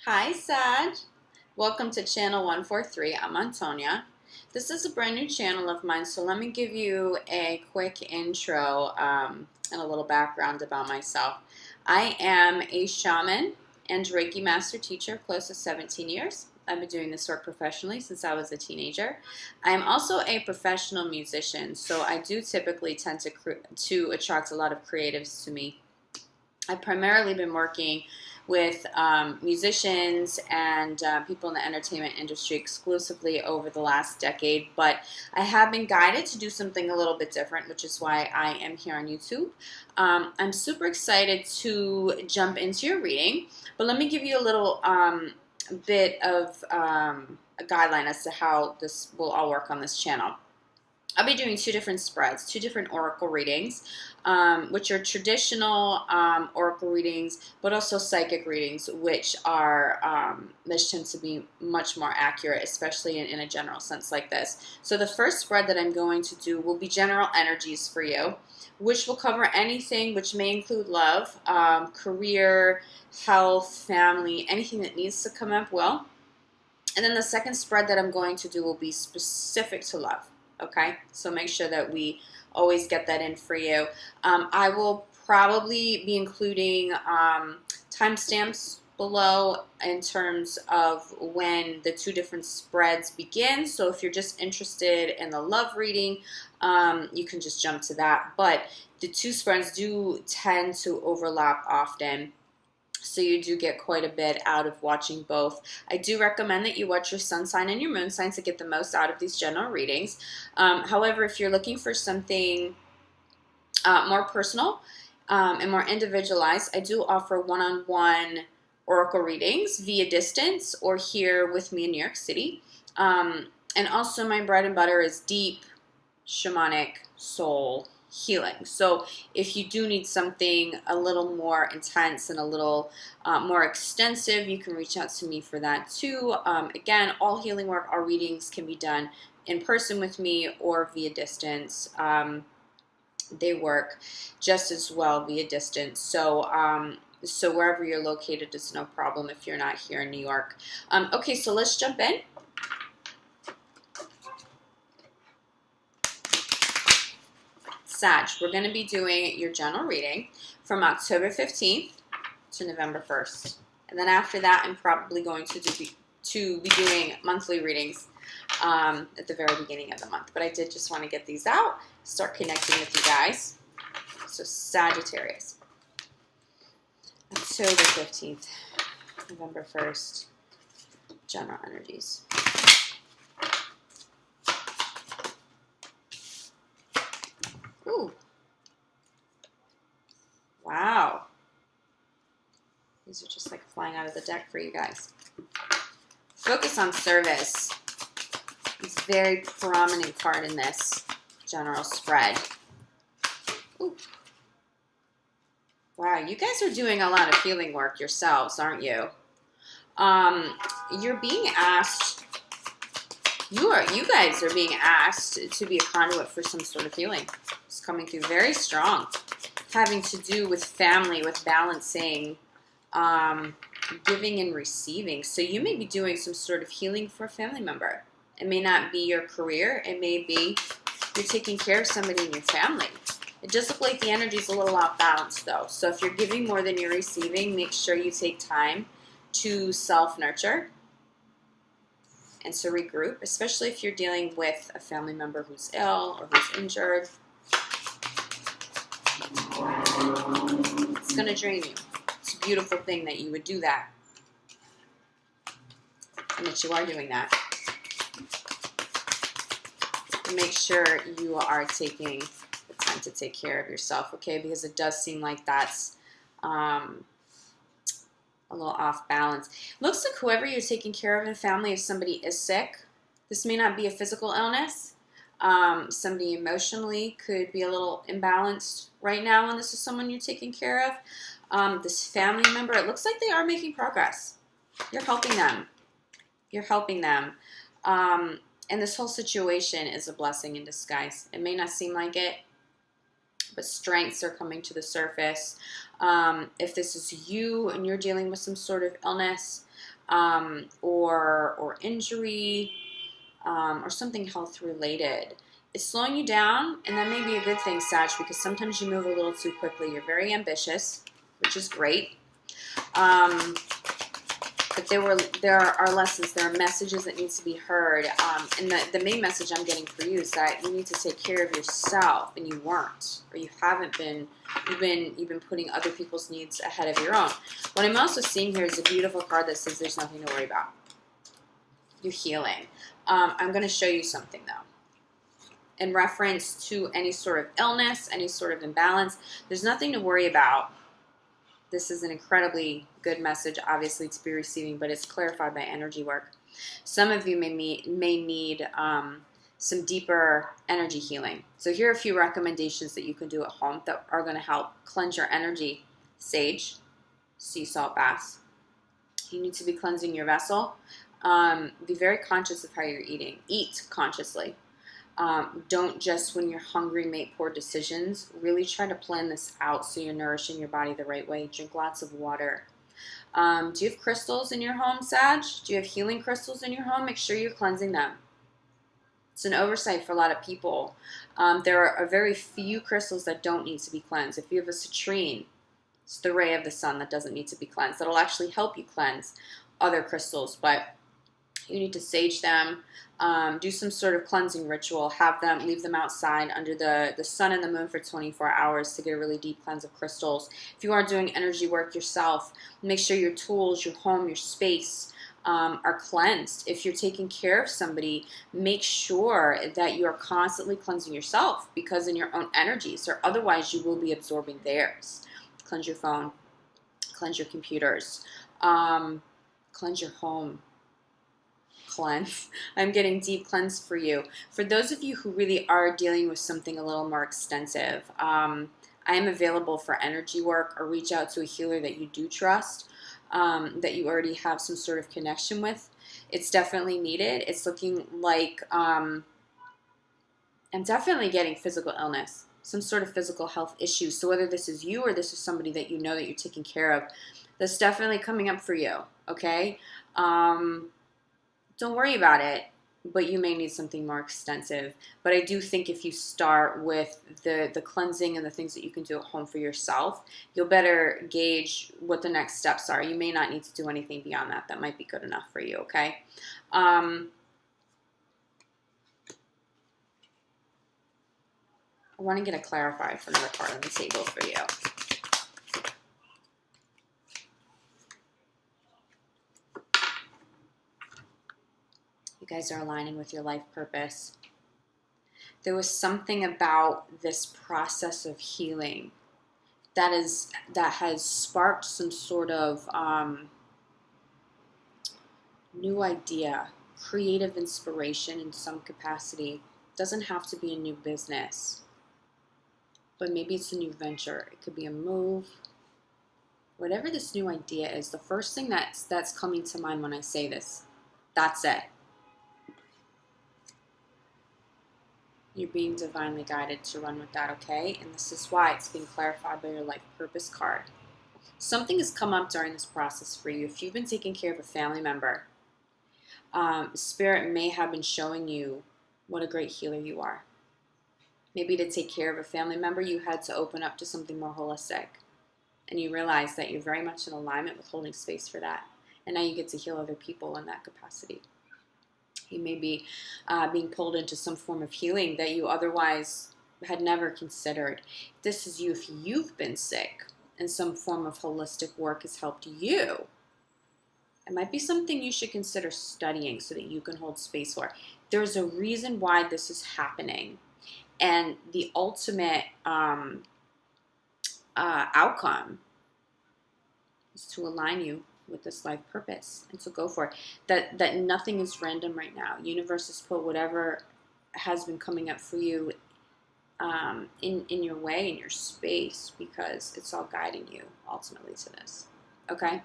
Hi, Sag. Welcome to channel 143. I'm Antonia. This is a brand new channel of mine, so let me give you a quick intro and a little background about myself. I am a shaman and Reiki master teacher of close to 17 years. I've been doing this work professionally since I was a teenager. I'm also a professional musician, so I do typically tend to attract a lot of creatives to me. I've primarily been working with musicians and people in the entertainment industry exclusively over the last decade, but I have been guided to do something a little bit different, which is why I am here on YouTube. I'm super excited to jump into your reading, but let me give you a little bit of a guideline as to how this will all work on this channel. I'll be doing two different spreads, two different oracle readings, which are traditional oracle readings, but also psychic readings, which tends to be much more accurate, especially in a general sense like this. So the first spread that I'm going to do will be general energies for you, which will cover anything, which may include love, career, health, family, anything that needs to come up will. And then the second spread that I'm going to do will be specific to love. Okay, so make sure that we always get that in for you. I will probably be including timestamps below in terms of when the two different spreads begin. So if you're just interested in the love reading, you can just jump to that. But the two spreads do tend to overlap often. So you do get quite a bit out of watching both. I do recommend that you watch your sun sign and your moon sign to get the most out of these general readings. However, if you're looking for something more personal and more individualized, I do offer one-on-one oracle readings via distance or here with me in New York City. And also my bread and butter is deep shamanic soul healing. So if you do need something a little more intense and a little more extensive, you can reach out to me for that too. Again, all healing work, all readings can be done in person with me or via distance. They work just as well via distance. So so wherever you're located is no problem if you're not here in New York. Okay, so let's jump in. Sag, we're going to be doing your general reading from October 15th to November 1st. And then after that, I'm probably going to be doing monthly readings at the very beginning of the month. But I did just want to get these out, start connecting with you guys. So Sagittarius, October 15th, November 1st, general energies. Ooh. Wow. These are just like flying out of the deck for you guys. Focus on service. It's a very prominent part in this general spread. Ooh. Wow, you guys are doing a lot of healing work yourselves, aren't you? You're being asked, you guys are being asked to be a conduit for some sort of healing. It's coming through very strong, having to do with family, with balancing, giving and receiving. So you may be doing some sort of healing for a family member. It may not be your career. It may be you're taking care of somebody in your family. It does look like the energy is a little off balance though. So if you're giving more than you're receiving, make sure you take time to self-nurture and to regroup, especially if you're dealing with a family member who's ill or who's injured. It's going to drain you. It's a beautiful thing that you would do that and that you are doing that. And make sure you are taking the time to take care of yourself, okay? Because it does seem like that's a little off balance. Looks like whoever you're taking care of in the family, if somebody is sick, this may not be a physical illness. Somebody emotionally could be a little imbalanced right now, and this is someone you're taking care of. This family member, it looks like they are making progress. You're helping them. You're helping them. And this whole situation is a blessing in disguise. It may not seem like it, but strengths are coming to the surface. If this is you and you're dealing with some sort of illness, or injury, or something health related. It's slowing you down, and that may be a good thing, Sag, because sometimes you move a little too quickly. You're very ambitious, which is great. But there are lessons, there are messages that need to be heard. And the main message I'm getting for you is that you need to take care of yourself, and you weren't, or you haven't been. You've been putting other people's needs ahead of your own. What I'm also seeing here is a beautiful card that says there's nothing to worry about. You're healing. I'm going to show you something, though. In reference to any sort of illness, any sort of imbalance, there's nothing to worry about. This is an incredibly good message, obviously, to be receiving, but it's clarified by energy work. Some of you may need some deeper energy healing. So here are a few recommendations that you can do at home that are going to help cleanse your energy. Sage, sea salt baths. You need to be cleansing your vessel. Be very conscious of how you're eating. Eat consciously. Don't just when you're hungry make poor decisions. Really try to plan this out so you're nourishing your body the right way. Drink lots of water. Do you have crystals in your home, Sag? Do you have healing crystals in your home? Make sure you're cleansing them. It's an oversight for a lot of people. There are very few crystals that don't need to be cleansed. If you have a citrine, it's the ray of the sun that doesn't need to be cleansed. That'll actually help you cleanse other crystals, but you need to sage them, do some sort of cleansing ritual, leave them outside under the sun and the moon for 24 hours to get a really deep cleanse of crystals. If you are doing energy work yourself, make sure your tools, your home, your space are cleansed. If you're taking care of somebody, make sure that you are constantly cleansing yourself, because in your own energies, or otherwise you will be absorbing theirs. Cleanse your phone, cleanse your computers, cleanse your home. Cleanse. I'm getting deep cleanse for you. For those of you who really are dealing with something a little more extensive, I am available for energy work, or reach out to a healer that you do trust, that you already have some sort of connection with. It's definitely needed. It's looking like I'm definitely getting physical illness, some sort of physical health issues. So whether this is you or this is somebody that you know that you're taking care of, that's definitely coming up for you, okay? Don't worry about it, but you may need something more extensive. But I do think if you start with the cleansing and the things that you can do at home for yourself, you'll better gauge what the next steps are. You may not need to do anything beyond that. That might be good enough for you, okay? I want to get a clarifier for another card on the table for you. You guys are aligning with your life purpose. There was something about this process of healing that has sparked some sort of new idea, creative inspiration in some capacity. It doesn't have to be a new business, but maybe it's a new venture. It could be a move. Whatever this new idea is, the first thing that's coming to mind when I say this, that's it. You're being divinely guided to run with that, okay? And this is why it's being clarified by your life purpose card. Something has come up during this process for you. If you've been taking care of a family member, Spirit may have been showing you what a great healer you are. Maybe to take care of a family member, you had to open up to something more holistic. And you realize that you're very much in alignment with holding space for that. And now you get to heal other people in that capacity. You may be being pulled into some form of healing that you otherwise had never considered. This is you if you've been sick and some form of holistic work has helped you. It might be something you should consider studying so that you can hold space for. There's a reason why this is happening. And the ultimate outcome is to align you with this life purpose and to go for it. That nothing is random right now. Universe has put whatever has been coming up for you in your way, in your space, because it's all guiding you ultimately to this. Okay?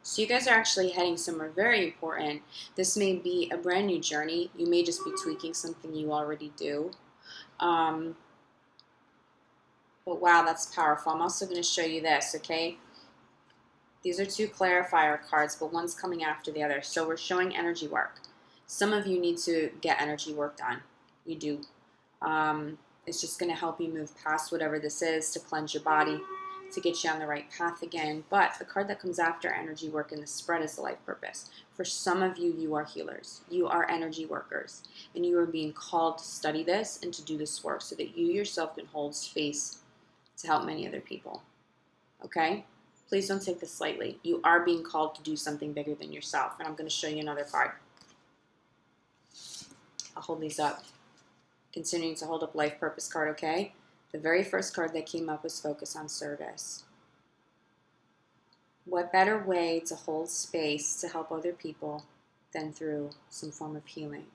So you guys are actually heading somewhere very important. This may be a brand new journey. You may just be tweaking something you already do. But wow, that's powerful. I'm also going to show you this, okay? These are two clarifier cards, but one's coming after the other. So we're showing energy work. Some of you need to get energy work done. You do. It's just going to help you move past whatever this is, to cleanse your body, to get you on the right path again. But the card that comes after energy work in the spread is the life purpose. For some of you, you are healers. You are energy workers. And you are being called to study this and to do this work so that you yourself can hold space to help many other people. Okay? Please don't take this lightly. You are being called to do something bigger than yourself. And I'm going to show you another card. I'll hold these up. Continuing to hold up life purpose card, okay? The very first card that came up was focus on service. What better way to hold space to help other people than through some form of healing,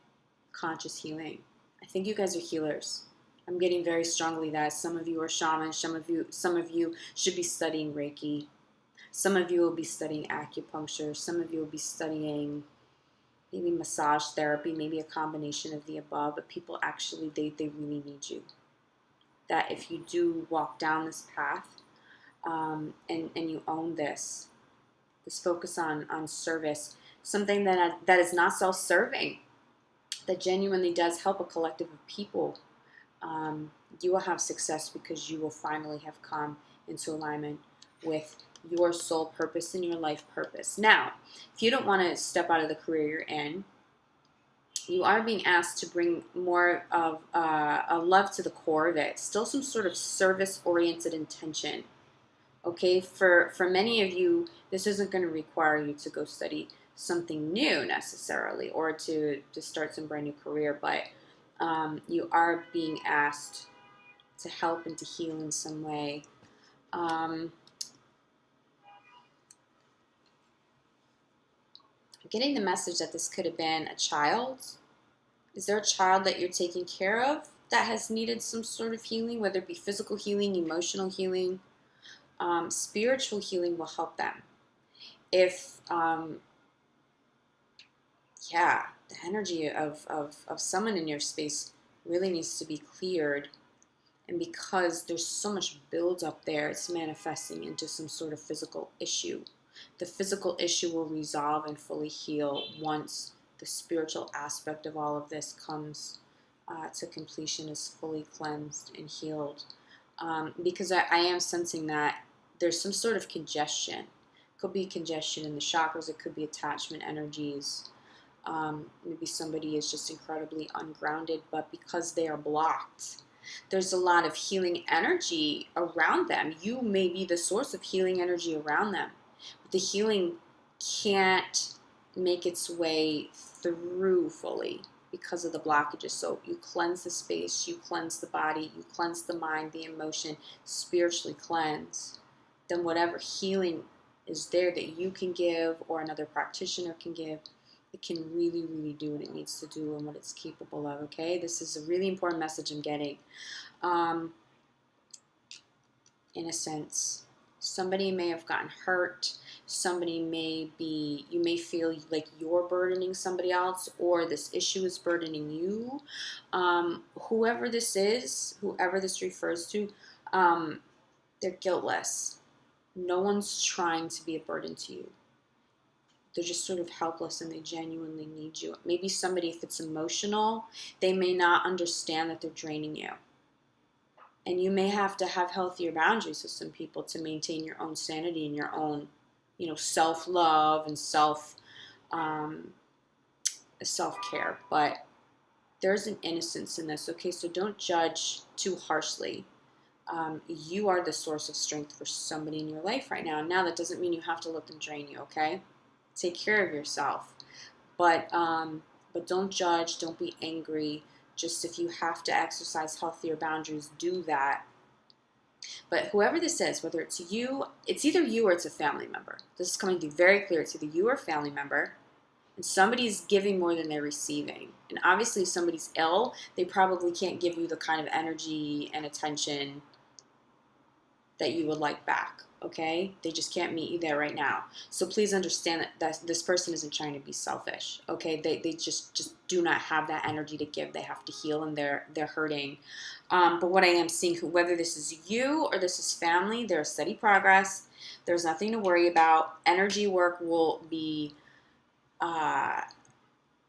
conscious healing? I think you guys are healers. I'm getting very strongly that some of you are shamans, some of you should be studying Reiki. Some of you will be studying acupuncture. Some of you will be studying maybe massage therapy, maybe a combination of the above. But people actually, they really need you. That if you do walk down this path and you own this focus on service, something that is not self-serving, that genuinely does help a collective of people, you will have success because you will finally have come into alignment with your soul purpose and your life purpose. Now, if you don't want to step out of the career you're in, you are being asked to bring more of a love to the core of it. Still some sort of service-oriented intention. Okay, for many of you, this isn't going to require you to go study something new necessarily or to start some brand new career, but you are being asked to help and to heal in some way. I'm getting the message that this could have been a child. Is there a child that you're taking care of that has needed some sort of healing, whether it be physical healing, emotional healing? Spiritual healing will help them. If, the energy of someone in your space really needs to be cleared. And because there's so much buildup there, it's manifesting into some sort of physical issue. The physical issue will resolve and fully heal once the spiritual aspect of all of this comes to completion, is fully cleansed and healed. Because I am sensing that there's some sort of congestion. It could be congestion in the chakras. It could be attachment energies. Maybe somebody is just incredibly ungrounded, but because they are blocked, there's a lot of healing energy around them. You may be the source of healing energy around them, but the healing can't make its way through fully because of the blockages. So you cleanse the space, you cleanse the body, you cleanse the mind, the emotion, spiritually cleanse. Then whatever healing is there that you can give or another practitioner can give, it can really, really do what it needs to do and what it's capable of, okay? This is a really important message I'm getting. In a sense, somebody may have gotten hurt. Somebody may be, you may feel like you're burdening somebody else or this issue is burdening you. Whoever this is, whoever this refers to, they're guiltless. No one's trying to be a burden to you. They're just sort of helpless and they genuinely need you. Maybe somebody, if it's emotional, they may not understand that they're draining you. And you may have to have healthier boundaries with some people to maintain your own sanity and your own, self-love and self-care. But there's an innocence in this, okay? So don't judge too harshly. You are the source of strength for somebody in your life right now. Now, that doesn't mean you have to let them drain you, okay? Take care of yourself. But don't judge. Don't be angry. Just if you have to exercise healthier boundaries, do that. But whoever this is, whether it's you, it's either you or it's a family member. This is coming through very clear. It's either you or a family member. And somebody's giving more than they're receiving. And obviously if somebody's ill, they probably can't give you the kind of energy and attention that you would like back, okay? They just can't meet you there right now. So please understand that this person isn't trying to be selfish, okay? They just do not have that energy to give. They have to heal and they're hurting. But what I am seeing, whether this is you or this is family, there's steady progress. There's nothing to worry about. Energy work will be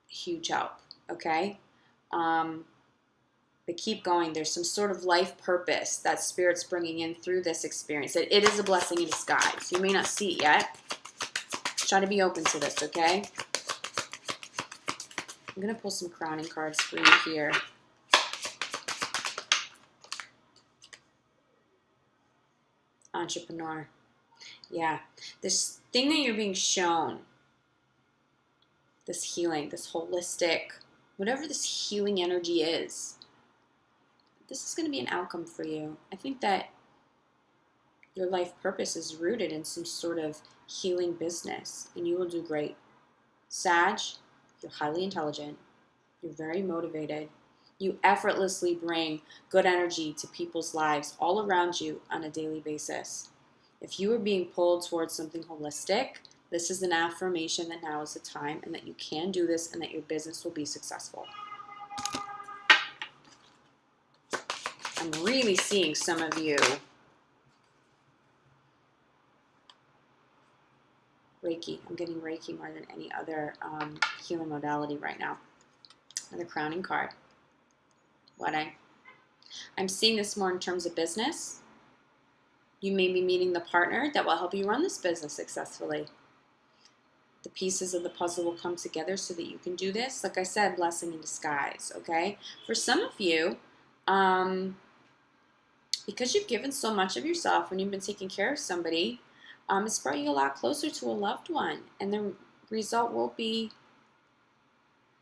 huge help, okay? But keep going. There's some sort of life purpose that Spirit's bringing in through this experience. It is a blessing in disguise. You may not see it yet. Try to be open to this, okay? I'm going to pull some crowning cards for you here. Entrepreneur. Yeah. This thing that you're being shown, this healing, this holistic, whatever this healing energy is, this is going to be an outcome for you. I think that your life purpose is rooted in some sort of healing business, and you will do great. Sag, you're highly intelligent. You're very motivated. You effortlessly bring good energy to people's lives all around you on a daily basis. If you are being pulled towards something holistic, this is an affirmation that now is the time and that you can do this and that your business will be successful. I'm really seeing some of you Reiki. I'm getting Reiki more than any other healing modality right now. And the crowning card. I'm seeing this more in terms of business. You may be meeting the partner that will help you run this business successfully. The pieces of the puzzle will come together so that you can do this. Like I said, blessing in disguise, okay? For some of you, because you've given so much of yourself when you've been taking care of somebody, it's brought you a lot closer to a loved one. And the result will be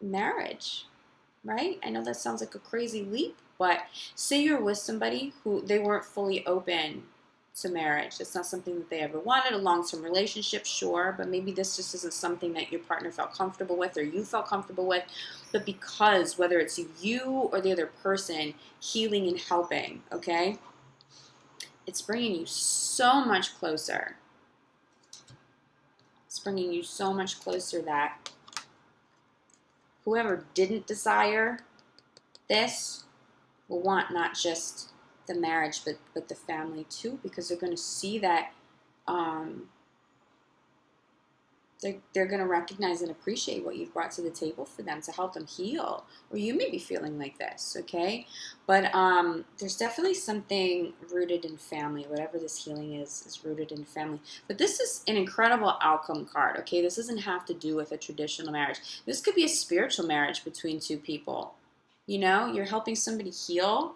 marriage, right? I know that sounds like a crazy leap, but say you're with somebody who they weren't fully open to marriage. It's not something that they ever wanted. A long-term relationship, sure, but maybe this just isn't something that your partner felt comfortable with or you felt comfortable with. But because whether it's you or the other person healing and helping, okay, it's bringing you so much closer. It's bringing you so much closer that whoever didn't desire this will want not just the marriage, but the family too, because they're going to see that they're going to recognize and appreciate what you've brought to the table for them to help them heal. Or you may be feeling like this, okay? But there's definitely something rooted in family. Whatever this healing is rooted in family. But this is an incredible outcome card, okay? This doesn't have to do with a traditional marriage. This could be a spiritual marriage between two people. You know, you're helping somebody heal.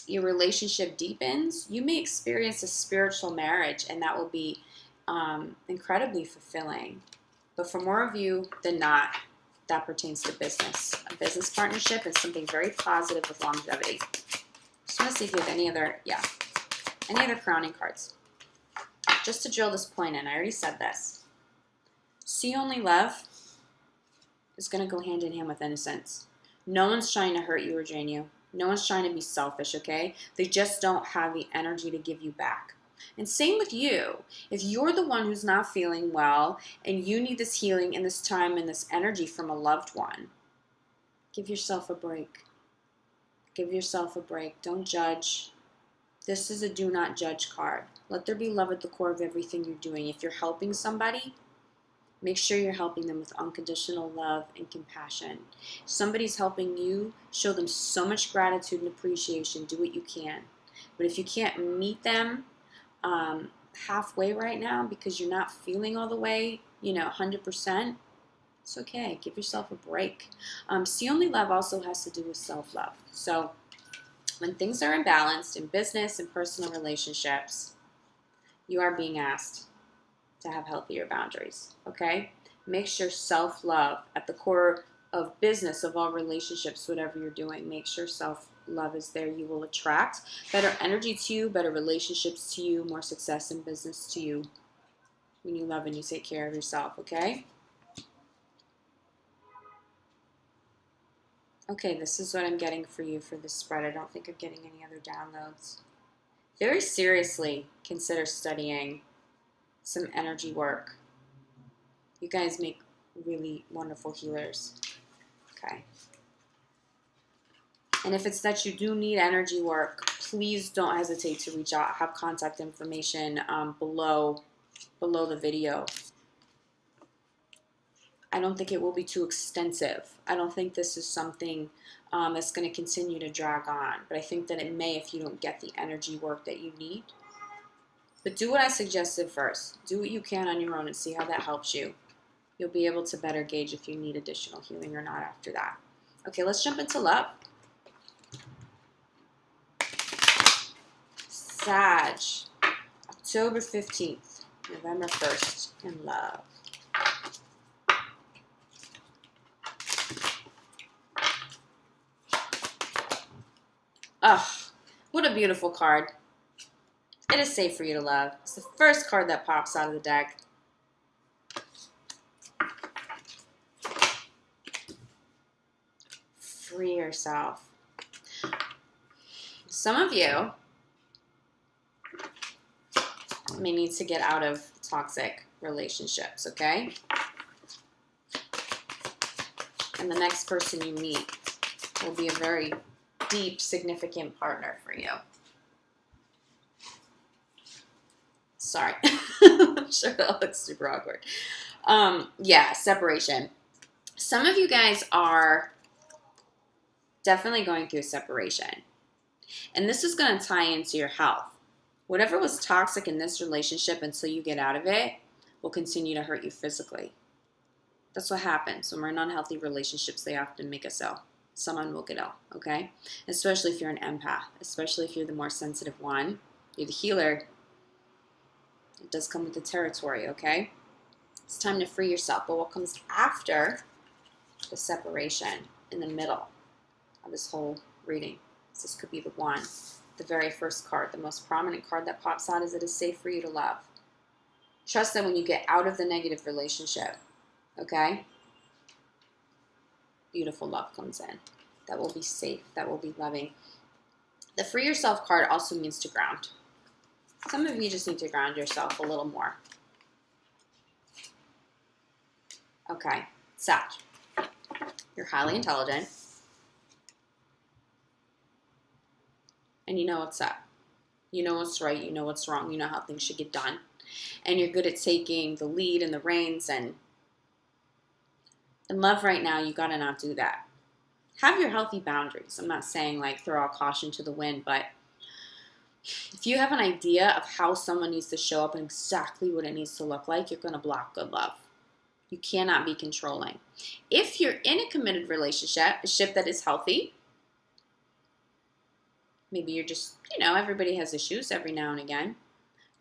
Your relationship deepens. You may experience a spiritual marriage, and that will be incredibly fulfilling. But for more of you than not, that pertains to business. A business partnership is something very positive with longevity. Just want to see if you have any other crowning cards. Just to drill this point in, I already said this. See only love is going to go hand in hand with innocence. No one's trying to hurt you or drain you. No one's trying to be selfish, okay? They just don't have the energy to give you back. And same with you. If you're the one who's not feeling well and you need this healing and this time and this energy from a loved one, give yourself a break. Give yourself a break. Don't judge. This is a do not judge card. Let there be love at the core of everything you're doing. If you're helping somebody, make sure you're helping them with unconditional love and compassion. If somebody's helping you, show them so much gratitude and appreciation. Do what you can. But if you can't meet them halfway right now because you're not feeling all the way, 100%, it's okay. Give yourself a break. See only love also has to do with self-love. So when things are imbalanced in business and personal relationships, you are being asked to have healthier boundaries, okay? Make sure self-love at the core of business, of all relationships, whatever you're doing, make sure self-love is there. You will attract better energy to you, better relationships to you, more success in business to you when you love and you take care of yourself, okay? Okay, this is what I'm getting for you for this spread. I don't think I'm getting any other downloads. Very seriously consider studying some energy work. You guys make really wonderful healers. Okay. And if it's that you do need energy work, please don't hesitate to reach out. I have contact information below the video. I don't think it will be too extensive. I don't think this is something that's going to continue to drag on. But I think that it may if you don't get the energy work that you need. But do what I suggested first. Do what you can on your own and see how that helps you. You'll be able to better gauge if you need additional healing or not after that. Okay, let's jump into love. Sag, October 15th, November 1st, in love. Oh, what a beautiful card. It is safe for you to love. It's the first card that pops out of the deck. Free yourself. Some of you may need to get out of toxic relationships, okay? And the next person you meet will be a very deep, significant partner for you. Sorry. I'm sure that looks super awkward. Yeah, separation. Some of you guys are definitely going through a separation. And this is going to tie into your health. Whatever was toxic in this relationship until you get out of it will continue to hurt you physically. That's what happens. When we're in unhealthy relationships, they often make us ill. Someone will get ill, okay? Especially if you're an empath, especially if you're the more sensitive one. You're the healer. It does come with the territory, okay? It's time to free yourself. But what comes after the separation in the middle of this whole reading? This could be the one. The very first card, the most prominent card that pops out is it is safe for you to love. Trust that when you get out of the negative relationship, okay, beautiful love comes in. That will be safe. That will be loving. The free yourself card also means to ground. Some of you just need to ground yourself a little more. Okay, Sag, you're highly intelligent. And you know what's up. You know what's right. You know what's wrong. You know how things should get done. And you're good at taking the lead and the reins. And in love right now, you got to not do that. Have your healthy boundaries. I'm not saying like throw all caution to the wind, but if you have an idea of how someone needs to show up and exactly what it needs to look like, you're going to block good love. You cannot be controlling. If you're in a committed relationship, a ship that is healthy, maybe you're just, everybody has issues every now and again.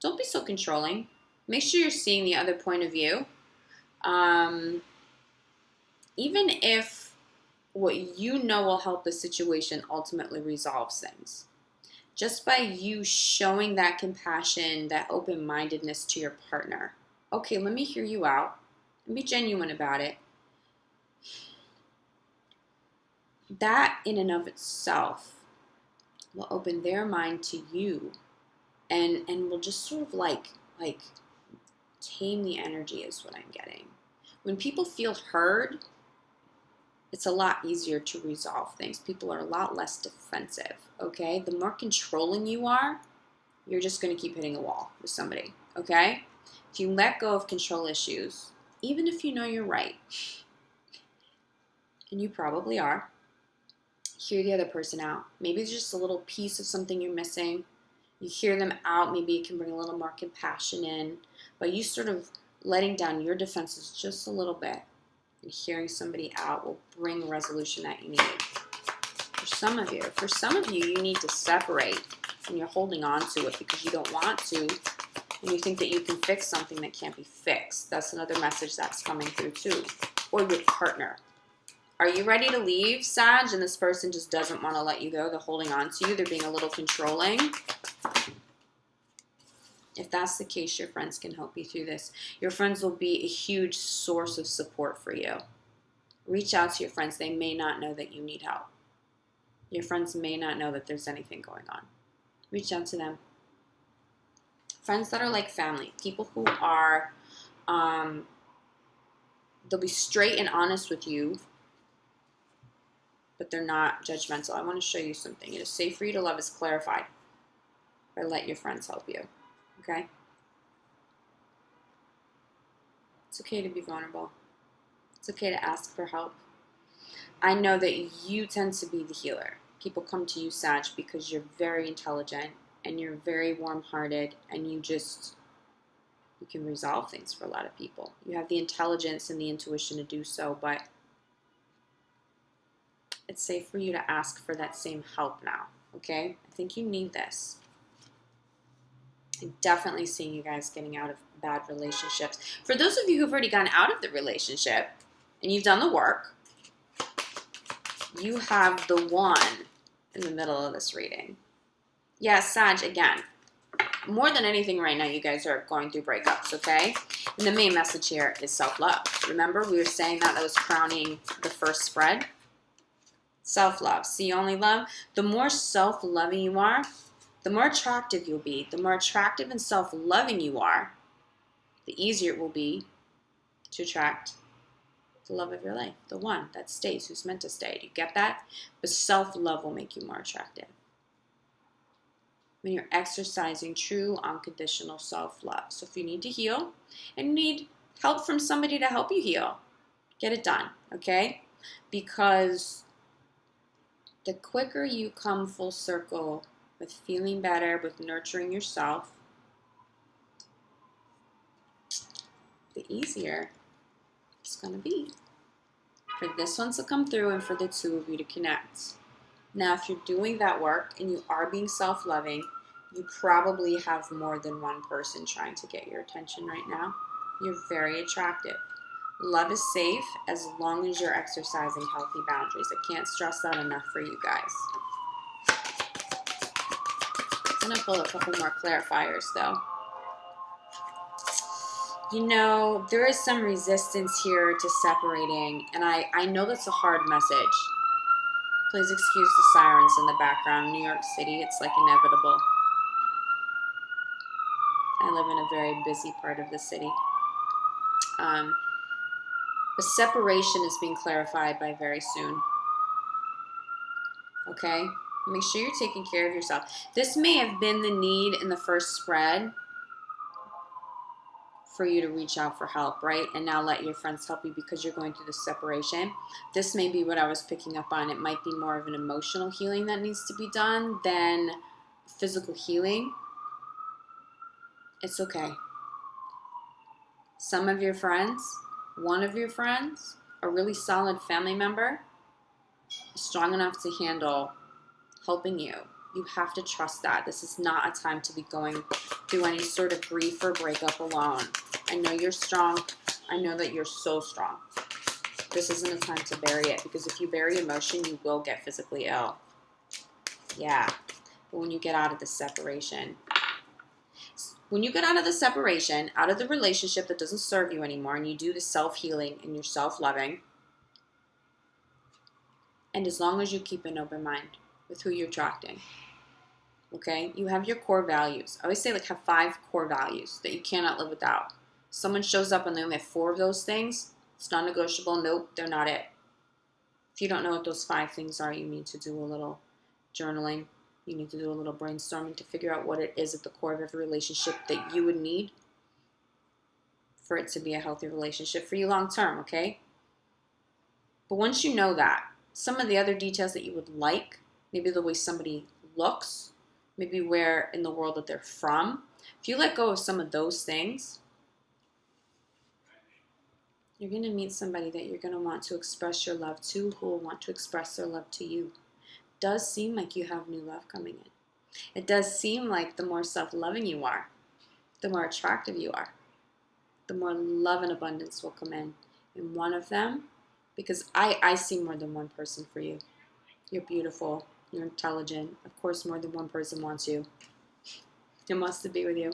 Don't be so controlling. Make sure you're seeing the other point of view. Even if what you know will help the situation ultimately resolves things. Just by you showing that compassion, that open-mindedness to your partner. Okay, let me hear you out and be genuine about it. That in and of itself will open their mind to you and will just sort of like tame the energy is what I'm getting. When people feel heard, it's a lot easier to resolve things. People are a lot less defensive, okay? The more controlling you are, you're just going to keep hitting a wall with somebody, okay? If you let go of control issues, even if you know you're right, and you probably are, hear the other person out. Maybe it's just a little piece of something you're missing. You hear them out. Maybe it can bring a little more compassion in. But you sort of letting down your defenses just a little bit and hearing somebody out will bring the resolution that you need. For some of you, you need to separate and you're holding on to it because you don't want to and you think that you can fix something that can't be fixed. That's another message that's coming through too. Or your partner. Are you ready to leave, Sag, and this person just doesn't want to let you go? They're holding on to you. They're being a little controlling. If that's the case, your friends can help you through this. Your friends will be a huge source of support for you. Reach out to your friends. They may not know that you need help. Your friends may not know that there's anything going on. Reach out to them. Friends that are like family. People who are, they'll be straight and honest with you. but they're not judgmental. I want to show you something. It is safe for you to love is clarified. But let your friends help you. Okay? It's okay to be vulnerable. It's okay to ask for help. I know that you tend to be the healer. People come to you, Sag, because you're very intelligent and you're very warm-hearted and you can resolve things for a lot of people. You have the intelligence and the intuition to do so, but it's safe for you to ask for that same help now, okay? I think you need this. I'm definitely seeing you guys getting out of bad relationships. For those of you who've already gotten out of the relationship and you've done the work, you have the one in the middle of this reading. Yeah, Sag, again, more than anything right now, you guys are going through breakups, okay? And the main message here is self-love. Remember, we were saying that was crowning the first spread? Self-love. See only love. The more self-loving you are, the more attractive you'll be. The more attractive and self-loving you are, the easier it will be to attract the love of your life, the one that stays, who's meant to stay. Do you get that? But self-love will make you more attractive. When you're exercising true unconditional self-love. So if you need to heal and need help from somebody to help you heal, get it done, okay? Because the quicker you come full circle with feeling better, with nurturing yourself, the easier it's going to be for this one to come through and for the two of you to connect. Now, if you're doing that work and you are being self-loving, you probably have more than one person trying to get your attention right now. You're very attractive. Love is safe as long as you're exercising healthy boundaries. I can't stress that enough for you guys. I'm going to pull a couple more clarifiers, though. You know, there is some resistance here to separating, and I know that's a hard message. Please excuse the sirens in the background. New York City, it's like inevitable. I live in a very busy part of the city. The separation is being clarified by very soon. Okay? Make sure you're taking care of yourself. This may have been the need in the first spread for you to reach out for help, right? And now let your friends help you because you're going through the separation. This may be what I was picking up on. It might be more of an emotional healing that needs to be done than physical healing. It's okay. Some of your friends, one of your friends, a really solid family member, is strong enough to handle helping you. You have to trust that. This is not a time to be going through any sort of grief or breakup alone. I know you're strong. I know that you're so strong. This isn't a time to bury it, because if you bury emotion, you will get physically ill. Yeah. But when you get out of the separation, out of the relationship that doesn't serve you anymore, and you do the self-healing and you're self-loving, and as long as you keep an open mind with who you're attracting, okay? You have your core values. I always say, like, have 5 core values that you cannot live without. Someone shows up and they only have 4 of those things, it's non-negotiable. Nope, they're not it. If you don't know what those 5 things are, you need to do a little journaling. You need to do a little brainstorming to figure out what it is at the core of every relationship that you would need for it to be a healthy relationship for you long term, okay? But once you know that, some of the other details that you would like, maybe the way somebody looks, maybe where in the world that they're from, if you let go of some of those things, you're going to meet somebody that you're going to want to express your love to, who will want to express their love to you. It does seem like you have new love coming in. It does seem like the more self-loving you are, the more attractive you are, the more love and abundance will come in. And one of them, because I see more than one person for you. You're beautiful. You're intelligent. Of course, more than one person wants you. It wants to be with you.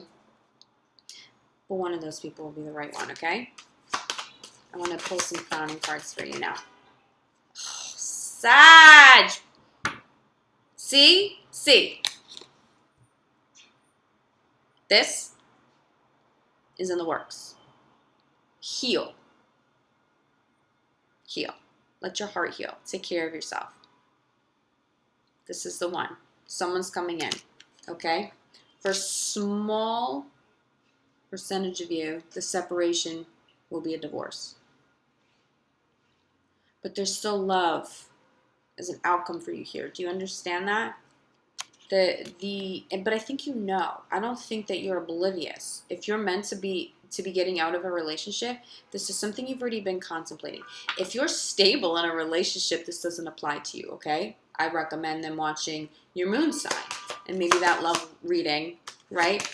But one of those people will be the right one, okay? I want to pull some crowning cards for you now. Oh, Sag! See? This is in the works. Heal. Let your heart heal. Take care of yourself. This is the one. Someone's coming in, okay? For a small percentage of you, the separation will be a divorce. But there's still love as an outcome for you here. Do you understand that? But I think you know. I don't think that you're oblivious. If you're meant to be getting out of a relationship, this is something you've already been contemplating. If you're stable in a relationship, this doesn't apply to you, okay? I recommend them watching your moon sign, and maybe that love reading, right,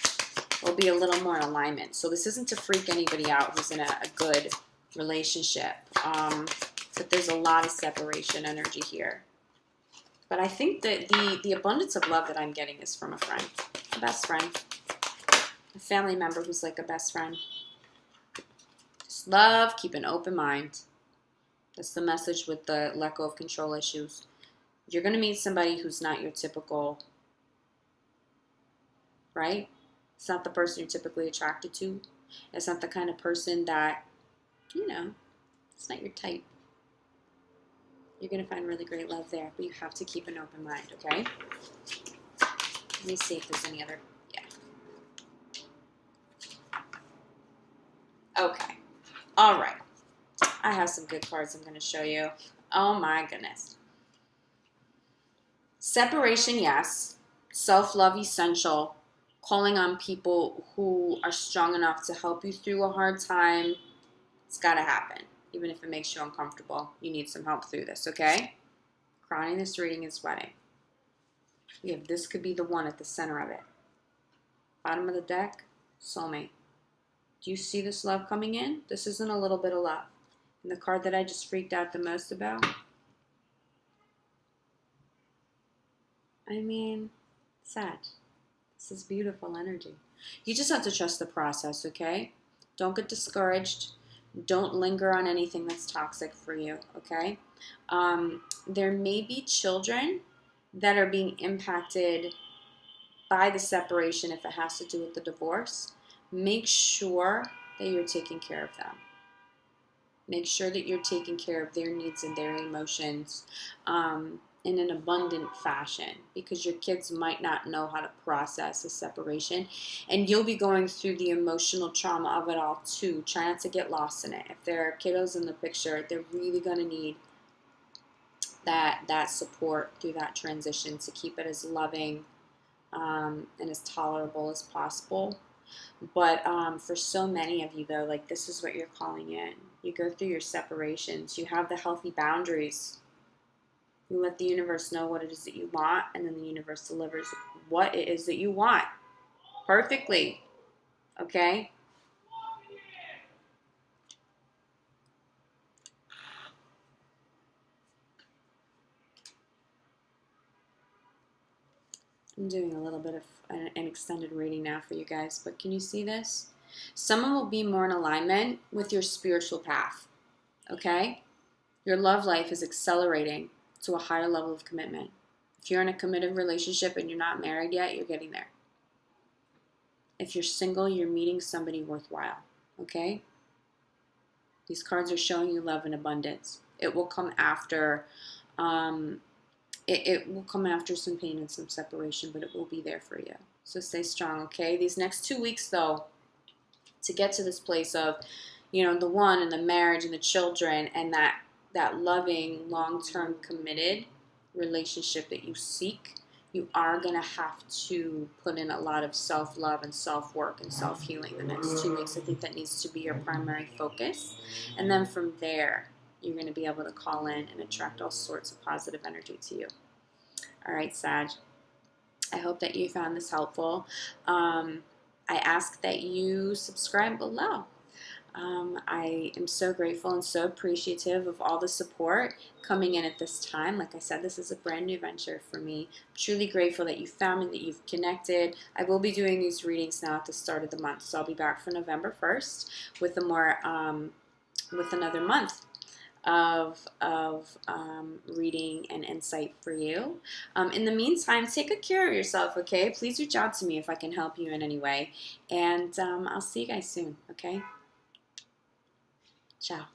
will be a little more in alignment. So this isn't to freak anybody out who's in a good relationship, but there's a lot of separation energy here. But I think that the abundance of love that I'm getting is from a friend, a best friend, a family member who's like a best friend. Just love, keep an open mind. That's the message with the let go of control issues. You're going to meet somebody who's not your typical, right? It's not the person you're typically attracted to. It's not the kind of person that, you know, it's not your type. You're going to find really great love there, but you have to keep an open mind, okay? Let me see if there's any other, yeah. Okay, all right. I have some good cards I'm going to show you. Oh my goodness. Separation, yes. Self-love, essential. Calling on people who are strong enough to help you through a hard time. It's got to happen. Even if it makes you uncomfortable, you need some help through this, okay? Crowning this reading is wedding. We have this could be the one at the center of it. Bottom of the deck, soulmate. Do you see this love coming in? This isn't a little bit of love. And the card that I just freaked out the most about, I mean, Sag. This is beautiful energy. You just have to trust the process, okay? Don't get discouraged. Don't linger on anything that's toxic for you, okay? There may be children that are being impacted by the separation if it has to do with the divorce. Make sure that you're taking care of them. Make sure that you're taking care of their needs and their emotions in an abundant fashion, because your kids might not know how to process a separation, and you'll be going through the emotional trauma of it all too. Try not to get lost in it. If there are kiddos in the picture, they're really going to need that support through that transition to keep it as loving and as tolerable as possible. But for so many of you, though, like, this is what you're calling in. You go through your separations. You have the healthy boundaries. You let the universe know what it is that you want, and then the universe delivers what it is that you want perfectly, okay? I'm doing a little bit of an extended reading now for you guys, but can you see this? Someone will be more in alignment with your spiritual path, okay? Your love life is accelerating to a higher level of commitment. If you're in a committed relationship and you're not married yet, you're getting there. If you're single, you're meeting somebody worthwhile, okay? These cards are showing you love and abundance. It will come after, it will come after some pain and some separation, but it will be there for you. So stay strong, okay? These next 2 weeks, though, to get to this place of, you know, the one and the marriage and the children and that loving, long-term, committed relationship that you seek, you are going to have to put in a lot of self-love and self-work and self-healing the next 2 weeks. I think that needs to be your primary focus. And then from there, you're going to be able to call in and attract all sorts of positive energy to you. All right, Sag. I hope that you found this helpful. I ask that you subscribe below. I am so grateful and so appreciative of all the support coming in at this time. Like I said, this is a brand new venture for me. I'm truly grateful that you found me, that you've connected. I will be doing these readings now at the start of the month, so I'll be back for November 1st with a more with another month of reading and insight for you. In the meantime, take good care of yourself, okay? Please reach out to me if I can help you in any way, and I'll see you guys soon, okay? Ciao.